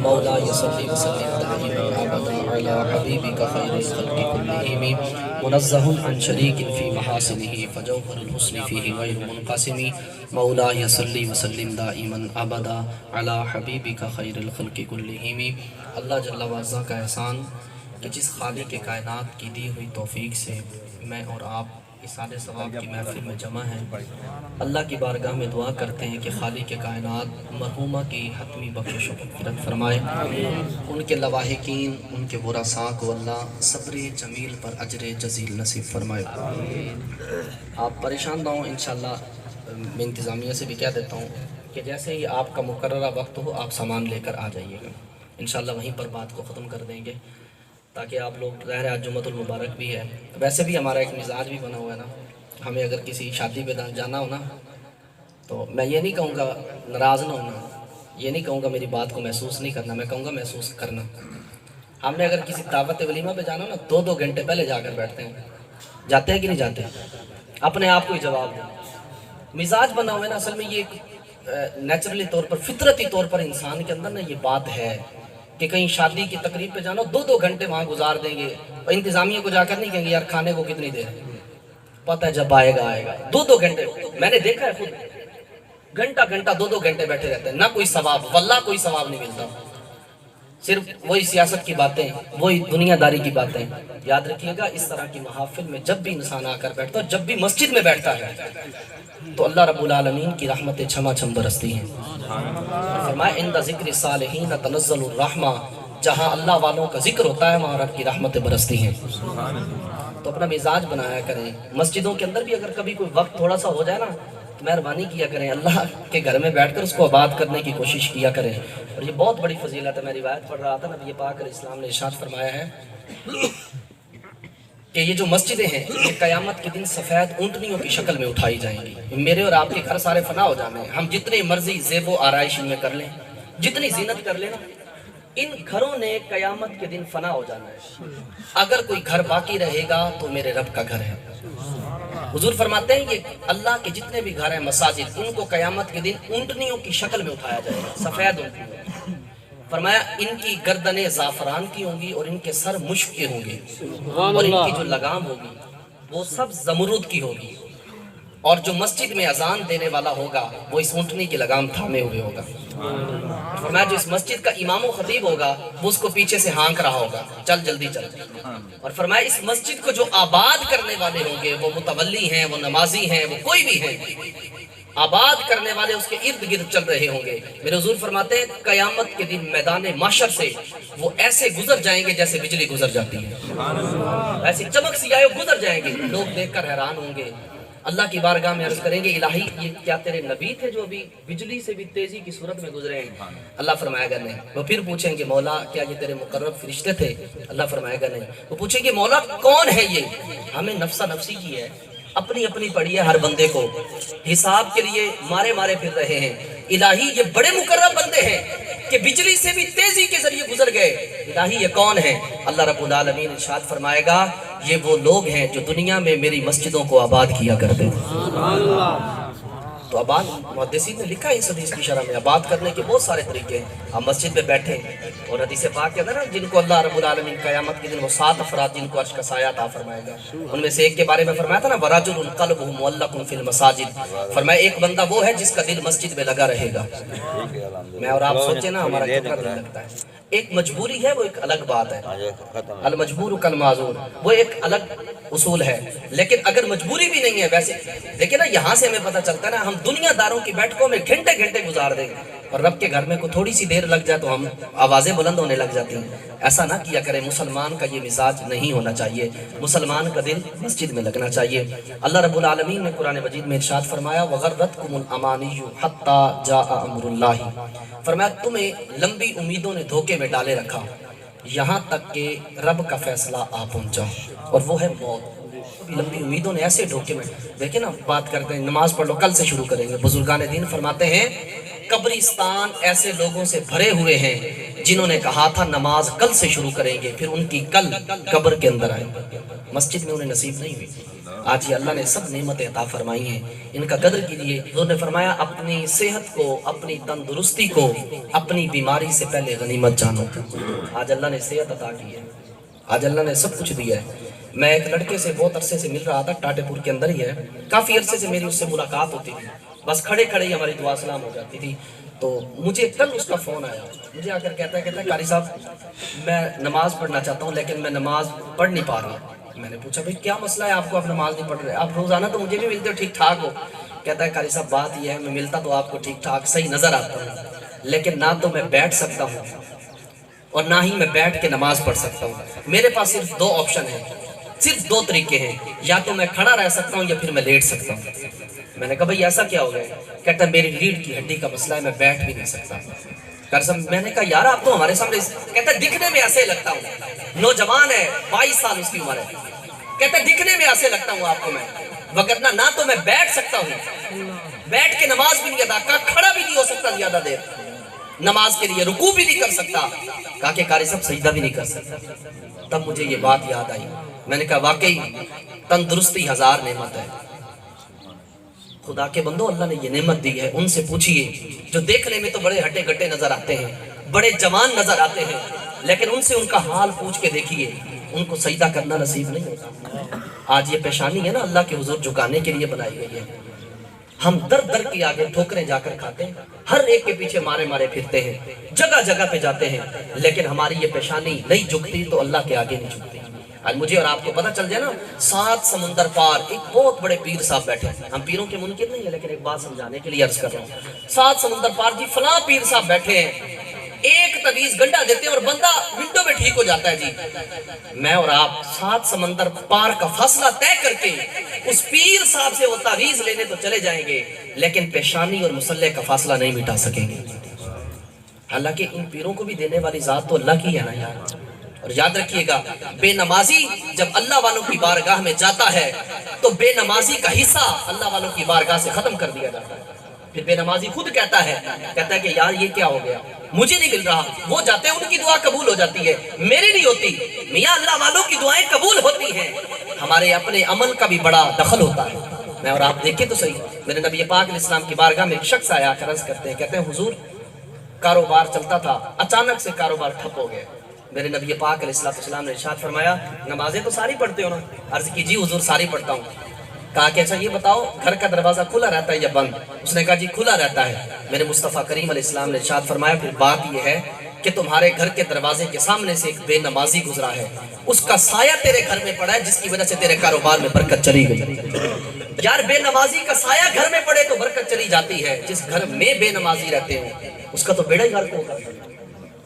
مولاي صل وسلم دائما ابدا على حبيبك خير الخلق كلهم منزه عن شريك في محاسنه فجوهر الحسن فيه غير منقسم مولاي صل وسلم دائما ابدا على حبيبك خير الخلق كلهم۔ اللہ جل وعلا کا احسان کہ جس خالق کائنات کی دی ہوئی توفیق سے میں اور آپ اِسال ثواب کی محفل میں جمع ہیں۔ اللہ کی بارگاہ میں دعا کرتے ہیں کہ خالق کائنات مرحومہ کی حتمی بخشش و مغفرت فرمائے، ان کے لواحقین، ان کے ورثاء کو اللہ صبر جمیل پر اجر جزیل نصیب فرمائے۔ آپ پریشان نہ ہوں، انشاءاللہ میں انتظامیہ سے بھی کہہ دیتا ہوں کہ جیسے ہی آپ کا مقررہ وقت ہو آپ سامان لے کر آ جائیے گا، انشاءاللہ وہیں پر بات کو ختم کر دیں گے تاکہ آپ لوگ ظاہر ہے آج جمعۃ المبارک بھی ہے۔ ویسے بھی ہمارا ایک مزاج بھی بنا ہوا ہے نا، ہمیں اگر کسی شادی پہ جانا ہو نا تو میں یہ نہیں کہوں گا ناراض نہ ہونا، یہ نہیں کہوں گا میری بات کو محسوس نہیں کرنا، میں کہوں گا محسوس کرنا۔ ہم نے اگر کسی دعوت ولیمہ پہ جانا نا 2 گھنٹے پہلے جا کر بیٹھتے ہیں، جاتے ہیں کہ نہیں جاتے؟ اپنے آپ کو ہی جواب دیں۔ مزاج بنا ہوا ہے نا، اصل میں یہ نیچرلی طور پر فطرتی طور پر انسان کے اندر نا یہ بات ہے کہ کہیں شادی کی تقریب پہ جانا 2 گھنٹے وہاں گزار دیں گے اور انتظامیہ کو جا کر نہیں کہیں گے یار کھانے کو کتنی دیر، پتہ ہے جب آئے گا 2 گھنٹے۔ میں نے دیکھا ہے خود گھنٹہ 2 گھنٹے بیٹھے رہتے ہیں، نہ کوئی ثواب، واللہ کوئی ثواب نہیں ملتا، صرف وہی سیاست کی باتیں، وہی دنیا داری کی باتیں۔ یاد رکھیے گا اس طرح کی محافل میں جب بھی انسان آ کر بیٹھتا ہے، جب بھی مسجد میں بیٹھتا ہے تو اللہ رب العالمین کی رحمتیں چھما چھم برستی ہیں۔ فرمایا عند ذکر صالحین تنزل الرحمہ، جہاں اللہ والوں کا ذکر ہوتا ہے وہاں رب کی رحمتیں برستی ہیں۔ تو اپنا مزاج بنایا کریں، مسجدوں کے اندر بھی اگر کبھی کوئی وقت تھوڑا سا ہو جائے نا تو مہربانی کیا کریں، اللہ کے گھر میں بیٹھ کر اس کو آباد کرنے کی کوشش کیا کریں، اور یہ بہت بڑی فضیلت ہے۔ میں روایت پڑھ رہا تھا، نبی پاک علیہ السلام نے ارشاد فرمایا ہے کہ یہ جو مسجدیں ہیں یہ قیامت کے دن سفید اونٹنیوں کی شکل میں اٹھائی جائیں گی۔ میرے اور آپ کے گھر سارے فنا ہو جانے ہیں، ہم جتنی مرضی زیب و آرائش ان میں کر لیں، جتنی زینت کر لیں نا، ان گھروں نے قیامت کے دن فنا ہو جانا ہے۔ اگر کوئی گھر باقی رہے گا تو میرے رب کا گھر ہے۔ حضور فرماتے ہیں یہ اللہ کے جتنے بھی گھر ہیں مساجد، ان کو قیامت کے دن اونٹنیوں کی شکل میں اٹھایا جائے گا، سفید اونٹنیوں۔ فرمایا ان کی گردنیں زعفران کی ہوں گی اور ان کے سر مشک کے ہوں گے، اور ان کی جو لگام ہوگی وہ سب زمرد کی ہوگی، اور جو مسجد میں اذان دینے والا ہوگا وہ اس اونٹنی کی لگام تھامے ہوئے ہوگا۔ فرمایا جو اس مسجد کا امام و خطیب ہوگا وہ اس کو پیچھے سے ہانک رہا ہوگا، چل جلدی چل۔ اور فرمایا اس مسجد کو جو آباد کرنے والے ہوں گے، وہ متولی ہیں، وہ نمازی ہیں، وہ کوئی بھی ہیں، آباد کرنے والے اس کے ارد گرد چل رہے ہوں گے۔ میرے حضور فرماتے ہیں قیامت کے دن میدان محشر سے وہ ایسے گزر جائیں گے جیسے بجلی گزر جاتی ہے، ایسی چمک سی آئے گزر جائیں گے، لوگ دیکھ کر حیران ہوں گے، اللہ کی بارگاہ میں عرض کریں گے الہی یہ کیا تیرے نبی تھے جو ابھی بجلی سے بھی تیزی کی صورت میں گزرے ہیں؟ اللہ فرمائے گا نہیں۔ وہ پھر پوچھیں گے مولا کیا یہ تیرے مقرب فرشتے تھے؟ اللہ فرمائے گا نہیں۔ وہ پوچھیں گے مولا کون ہے یہ؟ ہمیں نفسہ نفسی کی ہے، اپنی اپنی پڑی ہے ہر بندے کو، حساب کے لیے مارے مارے پھر رہے ہیں۔ الہی یہ بڑے مقرب بندے ہیں کہ بجلی سے بھی تیزی کے ذریعے گزر گئے، الہی یہ کون ہے؟ اللہ رب العالمین ارشاد فرمائے گا یہ وہ لوگ ہیں جو دنیا میں میری مسجدوں کو آباد کیا کرتے تھے۔ تو آباد محدثین نے لکھا ہے اس حدیث کی شرح میں آباد کرنے کے بہت سارے طریقے ہیں۔ ہم مسجد میں بیٹھیں اور حدیث پاک کے اندر جن کو اللہ رب العالمین قیامت کے دن وہ 7 افراد جن کو عرش کا سایہ عطا فرمائے گا، ان میں سے ایک کے بارے میں فرمایا تھا نا وَرَجُلٌ قَلْبُهُ مُعَلَّقٌ فِي الْمَسَاجِدِ، فرمایا ایک بندہ وہ ہے جس کا دل مسجد میں لگا رہے گا۔ میں اور آپ سوچیں نا ہمارا کتنا دل لگتا ہے۔ ایک مجبوری ہے وہ ایک الگ بات ہے، المجبور کالمعذور وہ ایک الگ اصول ہے، لیکن اگر مجبوری بھی نہیں ہے ویسے دیکھیں نا یہاں سے ہمیں پتہ چلتا ہے نا ہم دنیا داروں کی بیٹھکوں میں گھنٹے گھنٹے گزار دیں اور رب کے گھر میں کو تھوڑی سی دیر لگ جائے تو ہم آوازیں بلند ہونے لگ جاتی ہیں۔ ایسا نہ کیا کریں، مسلمان کا یہ مزاج نہیں ہونا چاہیے، مسلمان کا دل مسجد میں لگنا چاہیے۔ اللہ رب العالمین نے قرآن مجید میں ارشاد فرمایا وَغَرَّتْكُمُ الْأَمَانِيُّ حَتَّى جَاءَ أَمْرُ اللَّهِ، فرمایا تمہیں لمبی امیدوں نے دھوکے میں ڈالے رکھا یہاں تک کہ رب کا فیصلہ آ پہنچا اور وہ ہے موت۔ لمبی امیدوں نے ایسے دھوکے میں دیکھیں نا، بات کرتے ہیں نماز پڑھ لو کل سے شروع کریں گے، بزرگان دین فرماتے ہیں قبرستان ایسے لوگوں سے بھرے ہوئے ہیں جنہوں نے کہا تھا نماز کل سے شروع کریں گے، پھر ان کی کل قبر کے اندر آئے، مسجد میں انہیں نصیب نہیں ہوئی۔ آج یہ اللہ نے سب نعمتیں عطا فرمائی ہیں، ان کا قدر کیجیے۔ حضور نے فرمایا اپنی صحت کو، اپنی تندرستی کو اپنی بیماری سے پہلے غنیمت جانو۔ آج اللہ نے صحت عطا کی ہے، آج اللہ نے سب کچھ دیا ہے۔ میں ایک لڑکے سے بہت عرصے سے مل رہا تھا، ٹاٹے پور کے اندر ہی ہے، کافی عرصے سے میری اس سے ملاقات ہوتی تھی، بس کھڑے کھڑے ہی ہماری دعا سلام ہو جاتی تھی۔ تو مجھے کل اس کا فون آیا، مجھے آ کر کہتا ہے قاری صاحب میں نماز پڑھنا چاہتا ہوں لیکن میں نماز پڑھ نہیں پا رہا۔ میں نے پوچھا بھئی کیا مسئلہ ہے آپ کو، آپ نماز نہیں پڑھ رہے؟ آپ روزانہ تو مجھے بھی ملتے ہو ٹھیک ٹھاک ہو۔ کہتا ہے قاری صاحب بات یہ ہے میں ملتا تو آپ کو ٹھیک ٹھاک صحیح نظر آتا ہوں، لیکن نہ تو میں بیٹھ سکتا ہوں اور نہ ہی میں بیٹھ کے نماز پڑھ سکتا ہوں۔ میرے پاس صرف دو آپشن ہیں، صرف دو طریقے ہیں، یا تو میں کھڑا رہ سکتا ہوں یا پھر میں لیٹ سکتا ہوں۔ میں نے کہا بھئی ایسا کیا ہو گیا؟ کہتا ہے میری ریڑھ کی ہڈی کا مسئلہ ہے، میں بیٹھ بھی نہیں سکتا۔ میں نے کہا یار آپ تو ہمارے سامنے، کہتا ہے دکھنے میں ایسے لگتا ہوں، نوجوان ہے 22 سال اس کی عمر ہے، کہتا ہے دکھنے میں ایسے لگتا ہوں آپ کو میں، وگرنہ نہ تو میں بیٹھ سکتا ہوں، بیٹھ کے نماز بھی نہیں ادا کر، کھڑا بھی نہیں ہو سکتا زیادہ دیر نماز کے لیے، رکوع بھی نہیں کر سکتا۔ کہا کہ قاری صاحب سجدہ بھی نہیں کر سکتا۔ تب مجھے یہ بات یاد آئی، میں نے کہا واقعی تندرستی ہزار نعمت ہے۔ خدا کے بندو اللہ نے یہ نعمت دی ہے، ان سے پوچھئے جو دیکھنے میں تو بڑے ہٹے گٹے نظر آتے ہیں، بڑے جوان نظر آتے ہیں، لیکن ان سے ان کا حال پوچھ کے دیکھیے، ان کو سجدہ کرنا نصیب نہیں ہوتا۔ آج یہ پیشانی ہے نا اللہ کے حضور جھکانے کے لیے بنائی گئی ہے۔ ہم در در کے آگے ٹھوکریں جا کر کھاتے ہیں، ہر ایک کے پیچھے مارے مارے پھرتے ہیں، جگہ جگہ پہ جاتے ہیں، لیکن ہماری یہ پیشانی نہیں جھکتی تو اللہ کے آگے نہیں جھکتی۔ آج مجھے اور آپ کو پتہ چل جائے نا، 7 سمندر پار ایک بہت بڑے پیر صاحب بیٹھے ہیں، ہم پیروں کے منکر نہیں ہیں لیکن ایک بات سمجھانے کے لیے عرض کر رہا ہوں، 7 سمندر پار جی فلاں پیر صاحب بیٹھے ہیں، ایک تعویذ گنڈا دیتے ہیں اور بندہ منٹوں میں ٹھیک ہو جاتا ہے۔ جی میں اور آپ 7 سمندر پار کا فاصلہ طے کر کے اس پیر صاحب سے وہ تعویذ لینے تو چلے جائیں گے، لیکن پیشانی اور مصلے کا فاصلہ نہیں مٹا سکیں گے۔ حالانکہ ان پیروں کو بھی دینے والی ذات تو اللہ کی ہے نا یار۔ اور یاد رکھیے گا، بے نمازی جب اللہ والوں کی بارگاہ میں جاتا ہے تو بے نمازی کا حصہ اللہ والوں کی بارگاہ سے ختم کر دیا جاتا ہے۔ پھر بے نمازی خود کہتا ہے کہ یار یہ کیا ہو گیا، مجھے نہیں مل رہا۔ وہ جاتے ہیں ان کی دعا قبول ہو جاتی ہے، میری نہیں ہوتی۔ میاں اللہ والوں کی دعائیں قبول ہوتی ہیں، ہمارے اپنے عمل کا بھی بڑا دخل ہوتا ہے۔ میں اور آپ دیکھیں تو صحیح، میرے نبی پاک علیہ السلام کی بارگاہ میں ایک شخص آیا، عرض کرتے ہیں، کہتے ہیں حضور کاروبار چلتا تھا، اچانک سے کاروبار ٹھپ ہو گیا۔ میرے نبی پاک علیہ السلام نے ارشاد فرمایا نمازیں تو ساری پڑھتے ہو نا؟ عرض کی جی حضور ساری پڑھتا ہوں۔ کہا کہ اچھا یہ بتاؤ گھر کا دروازہ کھلا رہتا ہے یا بند؟ اس نے کہا جی کھلا رہتا ہے۔ میرے مصطفیٰ کریم علیہ السلام نے ارشاد فرمایا پھر بات یہ ہے کہ تمہارے گھر کے دروازے کے سامنے سے ایک بے نمازی گزرا ہے، اس کا سایہ تیرے گھر میں پڑا ہے جس کی وجہ سے تیرے کاروبار میں برکت چلی گئی۔ یار بے نمازی کا سایہ گھر میں پڑے تو برکت چلی جاتی ہے، جس گھر میں بے نمازی رہتے ہوں اس کا تو بیڑا ہی غرق ہوگا۔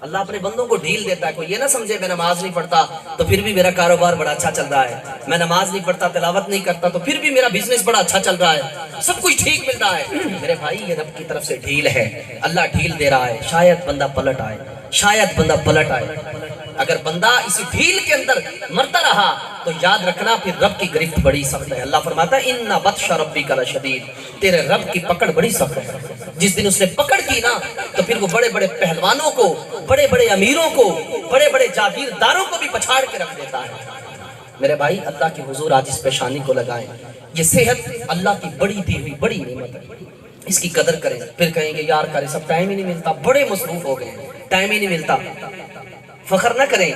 اللہ اپنے بندوں کو ڈھیل دیتا ہے، کوئی یہ نہ سمجھے میں نماز نہیں پڑھتا تو پھر بھی میرا کاروبار بڑا اچھا چل رہا ہے، میں نماز نہیں پڑھتا تلاوت نہیں کرتا تو پھر بھی میرا بزنس بڑا اچھا چل رہا ہے، سب کچھ ٹھیک مل رہا ہے۔ میرے بھائی یہ رب کی طرف سے ڈھیل ہے، اللہ ڈھیل دے رہا ہے، شاید بندہ پلٹ آئے، شاید بندہ پلٹ آئے۔ اگر بندہ اسی ڈھیل کے اندر مرتا رہا تو یاد رکھنا پھر رب کی گرفت بڑی سخت ہے۔ اللہ فرماتا ہے اِنَّ بَطْشَ رَبِّكَ لَشَدِيدٌ، تیرے رب کی پکڑ بڑی سخت ہے۔ جس دن اس نے پکڑ کی نا تو پھر وہ بڑے بڑے پہلوانوں کو، بڑے بڑے امیروں کو، بڑے بڑے جاگیرداروں کو بھی پچھاڑ کے رکھ دیتا ہے۔ میرے بھائی اللہ کے حضور آج اس پیشانی کو لگائیں، یہ صحت اللہ کی بڑی دی ہوئی بڑی نعمت ہے، اس کی قدر کریں۔ پھر کہیں گے یار کرے سب ٹائم ہی نہیں ملتا، بڑے مصروف ہو گئے، ٹائم ہی نہیں ملتا۔ فخر نہ کریں،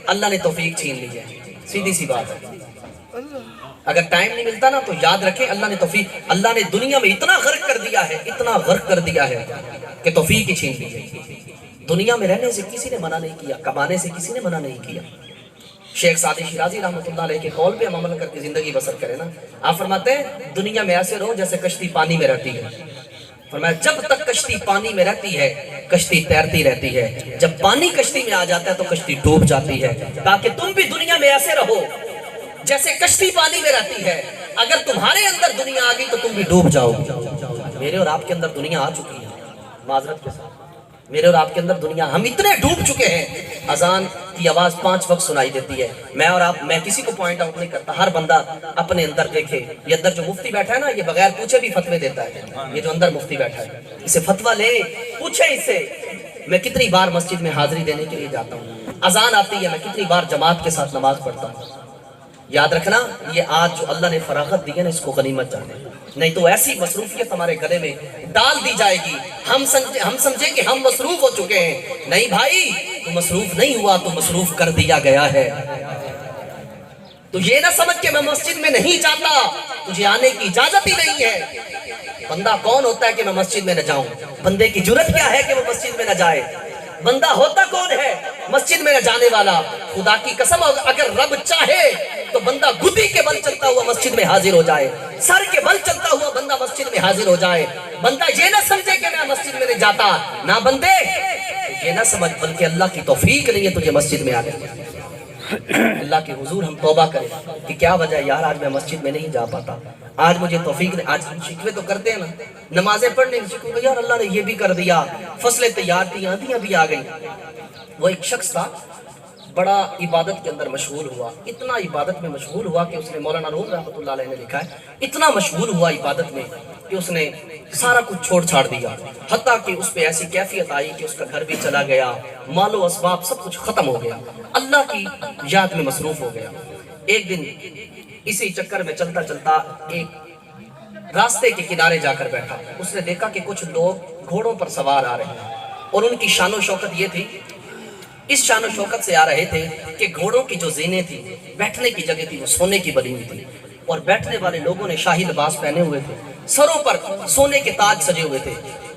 اللہ نے توفیق چھین لی ہے، سیدھی سی بات ہے۔ اگر ٹائم نہیں ملتا نا تو یاد رکھیں اللہ نے توفیق، اللہ نے دنیا میں اتنا غرق کر دیا ہے، اتنا غرق کر دیا ہے کہ توفیق ہی چھین لی ہے۔ دنیا میں رہنے سے کسی نے منع نہیں کیا، کمانے سے کسی نے منع نہیں کیا۔ شیخ سعدی شیرازی رحمۃ اللہ علیہ کے قول پہ ہم عمل کر کے زندگی بسر کریں نا، آپ فرماتے ہیں دنیا میں ایسے رہو جیسے کشتی پانی میں رہتی ہے۔ فرمایا جب تک کشتی پانی میں رہتی ہے کشتی تیرتی رہتی ہے، جب پانی کشتی میں آ جاتا ہے تو کشتی ڈوب جاتی ہے۔ تاکہ تم بھی دنیا میں ایسے رہو جیسے کشتی پانی میں رہتی ہے، اگر تمہارے اندر دنیا آ گئی تو تم بھی ڈوب جاؤ گے۔ میرے اور آپ کے اندر دنیا آ چکی ہے، معذرت کے ساتھ میرے اور آپ کے اندر دنیا، ہم اتنے ڈوب چکے ہیں، اذان کی آواز 5 وقت سنائی دیتی ہے۔ میں اور آپ، میں کسی کو پوائنٹ آؤٹ نہیں کرتا، ہر بندہ اپنے اندر دیکھے۔ یہ اندر جو مفتی بیٹھا ہے نا، یہ بغیر پوچھے بھی فتوے دیتا ہے۔ یہ جو اندر مفتی بیٹھا ہے اسے فتویٰ لے، پوچھے اس سے۔ میں کتنی بار مسجد میں حاضری دینے کے لیے جاتا ہوں، اذان آتی ہے میں کتنی بار جماعت کے ساتھ نماز پڑھتا ہوں، یاد رکھنا یہ آج جو اللہ نے فراغت دی ہے نا اس کو غنیمت جانے، نہیں تو ایسی مصروفیت ہمارے گلے میں ڈال دی جائے گی، ہم سمجھیں کہ ہم مصروف ہو چکے ہیں۔ نہیں بھائی، تو مصروف نہیں ہوا، تو مصروف کر دیا گیا ہے۔ تو یہ نہ سمجھ کہ میں مسجد میں نہیں جاتا، تجھے آنے کی اجازت ہی نہیں ہے۔ بندہ کون ہوتا ہے کہ میں مسجد میں نہ جاؤں؟ بندے کی جرت کیا ہے کہ وہ مسجد میں نہ جائے؟ بندہ ہوتا کون ہے مسجد میں نہ جانے والا؟ خدا کی قسم اگر رب چاہے تو بندہ گدی کے بل چلتا ہوا مسجد میں حاضر ہو جائے، سر کے بل چلتا ہوا بندہ مسجد میں حاضر ہو جائے۔ بندہ یہ نہ سمجھے کہ میں مسجد میں نہیں جاتا، نہ بندے یہ نہ سمجھ بلکہ اللہ کی توفیق نہیں ہے تجھے مسجد میں آنے کی۔ اللہ کے حضور ہم توبہ کریں کہ کیا وجہ ہے یار آج میں مسجد میں نہیں جا پاتا، آج مجھے توفیق نہیں۔ آج ہم شکوے تو کرتے ہیں نا، نمازیں پڑھنے کی شکوے، یار اللہ نے یہ بھی کر دیا، فصلیں تیار تھی، آندیاں بھی آ گئی۔ وہ ایک شخص تھا بڑا عبادت کے اندر مشغول ہوا، اتنا عبادت میں مشغول ہوا کہ اس نے، مولانا روم رحمۃ اللہ علیہ نے لکھا ہے، اتنا مشغول ہوا عبادت میں کہ اس نے سارا کچھ چھوڑ چھاڑ دیا، حتیٰ کہ اس پہ ایسی کیفیت آئی کہ اس کا گھر بھی چلا گیا، مال و اسباب سب کچھ ختم ہو گیا، اللہ کی یاد میں مصروف ہو گیا۔ ایک دن اسی چکر میں چلتا چلتا ایک راستے کے کنارے جا کر بیٹھا، اس نے دیکھا کہ کچھ لوگ گھوڑوں پر سوار آ رہے ہیں، اور ان کی شان و شوکت یہ تھی، اس شان و شوکت سے آ رہے تھے کہ گھوڑوں کی جو زینے تھی، بیٹھنے کی جگہ تھی، وہ سونے کی بنی ہوئی تھی، اور بیٹھنے والے لوگوں نے شاہی لباس پہنے ہوئے تھے، سروں پر سونے کے تاج سجے ہوئے تھے،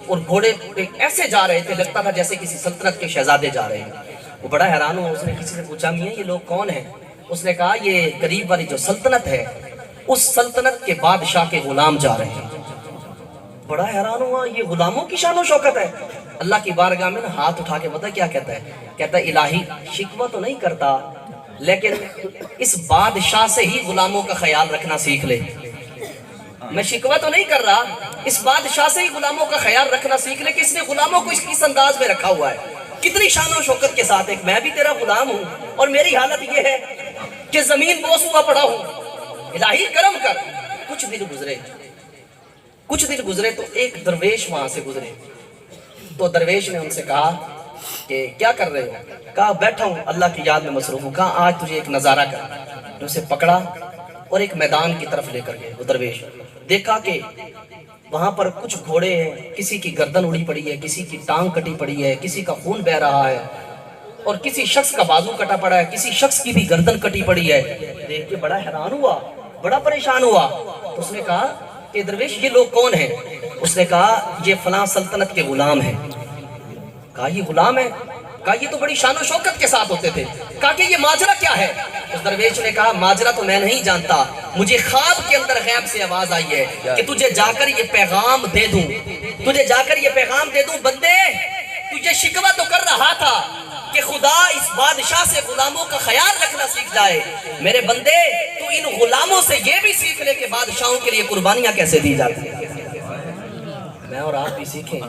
اور گھوڑے ایسے جا رہے تھے لگتا تھا جیسے کسی سلطنت کے شہزادے جا رہے ہیں۔ وہ بڑا حیران ہوا، اس نے کسی سے پوچھا میاں یہ لوگ کون ہیں؟ اس نے کہا یہ قریب والی جو سلطنت ہے اس سلطنت کے بادشاہ کے غلام جا رہے ہیں۔ بڑا حیران ہوا، یہ غلاموں کی شان و شوکت ہے؟ اللہ کی بارگاہ میں ہاتھ اٹھا کے بتا کیا کہتا ہے؟ کہتا ہے الہی شکوہ تو نہیں کرتا، لیکن اس بادشاہ سے ہی غلاموں کا خیال رکھنا سیکھ لے۔ میں شکوہ تو نہیں کر رہا، اس بادشاہ سے ہی غلاموں کا خیال رکھنا سیکھ لے کہ اس نے غلاموں کو اس انداز میں رکھا ہوا ہے۔ کتنی شان و شوکت کے ساتھ ایک میں بھی تیرا غلام ہوں اور میری حالت یہ ہے کہ زمین بوس ہوا پڑا ہوں، الہی کرم کر۔ کچھ دن گزرے تو ایک درویش وہاں سے گزرے، تو درویش نے ان سے کہا کہ کیا کر رہے ہو؟ کہا بیٹھا ہوں اللہ کی یاد میں مصروف ہوں۔ کہا آج تجھے ایک نظارہ کر۔ نے اسے پکڑا اور ایک میدان کی طرف لے کر گئے۔ وہ درویش دیکھا کہ وہاں پر کچھ گھوڑے ہیں، کسی کی گردن اڑی پڑی ہے، کسی کی ٹانگ کٹی پڑی ہے، کسی کا خون بہ رہا ہے، اور کسی شخص کا بازو کٹا پڑا ہے، کسی شخص کی بھی گردن کٹی پڑی ہے۔ دیکھ کے بڑا حیران ہوا، بڑا پریشان ہوا۔ تو اس نے کہا کہ درویش یہ لوگ کون ہیں؟ اس نے کہا یہ فلاں سلطنت کے غلام ہیں۔ کہا یہ غلام ہے؟ کہا یہ تو بڑی شان و شوکت کے ساتھ ہوتے تھے۔ کہا کہ یہ ماجرا کیا ہے؟ اس درویش نے کہا ماجرا تو میں نہیں جانتا، مجھے خواب کے اندر غیب سے آواز آئی ہے کہ تجھے جا کر یہ پیغام دے دوں، تجھے جا کر یہ پیغام دے دوں بندے تجھے شکوہ تو کر رہا تھا کہ خدا اس بادشاہ سے غلاموں کا خیال رکھنا سیکھ جائے، میرے بندے تو ان غلاموں سے یہ بھی سیکھ لے کہ بادشاہوں کے لیے قربانیاں کیسے دی جاتی ہیں۔ میں اور آپ بھی سیکھیں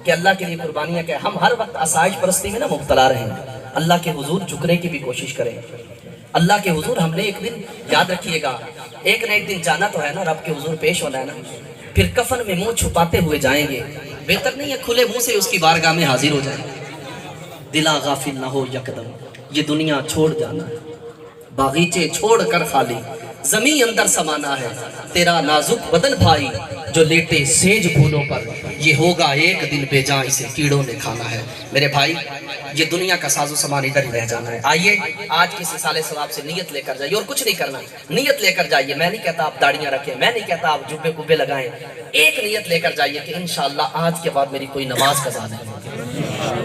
کہ اللہ کے لیے قربانیاں کیا۔ ہم ہر وقت آسائش پرستی میں نہ مبتلا رہیں، اللہ کے حضور جھکنے کی بھی کوشش کریں۔ اللہ کے حضور ہم نے ایک دن یاد رکھیے گا، ایک نہ ایک دن جانا تو ہے نا، رب کے حضور پیش ہونا ہے نا، پھر کفن میں منہ چھپاتے ہوئے جائیں گے، بہتر نہیں ہے کھلے منہ سے اس کی بارگاہ میں حاضر ہو جائیں۔ دلا غافل نہ ہو یکدم، یہ دنیا چھوڑ جانا ہے، باغیچے چھوڑ کر خالی زمین اندر سمانا ہے، تیرا نازک بدن بھائی جو لیٹے سیج پھولوں پر، یہ ہوگا ایک دن بے جان اسے کیڑوں نے کھانا ہے۔ میرے بھائی یہ دنیا کا ساز و سامان ادھر ہی رہ جانا ہے۔ آئیے آج کی سال ثواب سے نیت لے کر جائیے، اور کچھ نہیں کرنا، نیت لے کر جائیے۔ میں نہیں کہتا آپ داڑیاں رکھیں، میں نہیں کہتا آپ جبے کبے لگائیں، ایک نیت لے کر جائیے کہ انشاءاللہ آج کے بعد میری کوئی نماز قضا نہیں ہوگی۔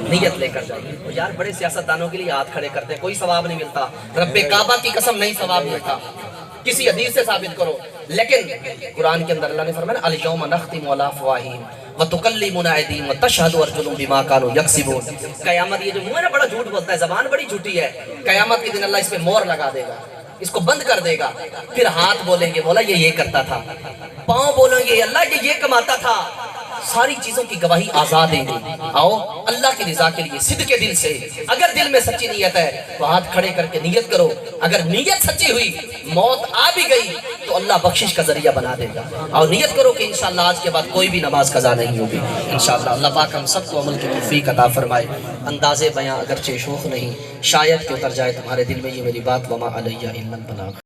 نیت لے کر جائیے۔ اور یار بڑے سیاستدانوں کے لیے ہاتھ کھڑے کرتے ہیں، کوئی ثواب نہیں ملتا، رب کعبہ کی قسم نہیں ثواب ملتا، کسی حدیث سے ثابت کرو۔ لیکن قرآن کے اندر اللہ نے فرمایا الیوم نختم علی افواہہم وتکلمنا ایدیہم وتشہد ارجلہم بما کانوا یکسبون۔ قیامت یہ جو منہ ہے نا بڑا جھوٹ بولتا ہے، زبان بڑی جھوٹی ہے، قیامت کے دن اللہ اس پہ مور لگا دے گا، اس کو بند کر دے گا، پھر ہاتھ بولیں گے مولا یہ کرتا تھا، پاؤں بولیں گے اللہ یہ کماتا تھا، ساری چیزوں کی گواہی آزاد دیں گے۔ آؤ اللہ کی رضا کے لیے صدق کے دل سے، اگر دل میں سچی نیت ہے تو ہاتھ کھڑے کر کے نیت کرو، اگر نیت سچی ہوئی موت آ بھی گئی تو اللہ بخشش کا ذریعہ بنا دے گا۔ اور نیت کرو کہ انشاءاللہ آج کے بعد کوئی بھی نماز قضا نہیں ہوگی انشاءاللہ۔ اللہ پاک ہم سب کو عمل کی توفیق عطا فرمائے۔ انداز بیاں اگرچہ شوخ نہیں، شاید کہ اتر جائے تمہارے دل میں یہ میری بات، وما علیہ الا البلاغ۔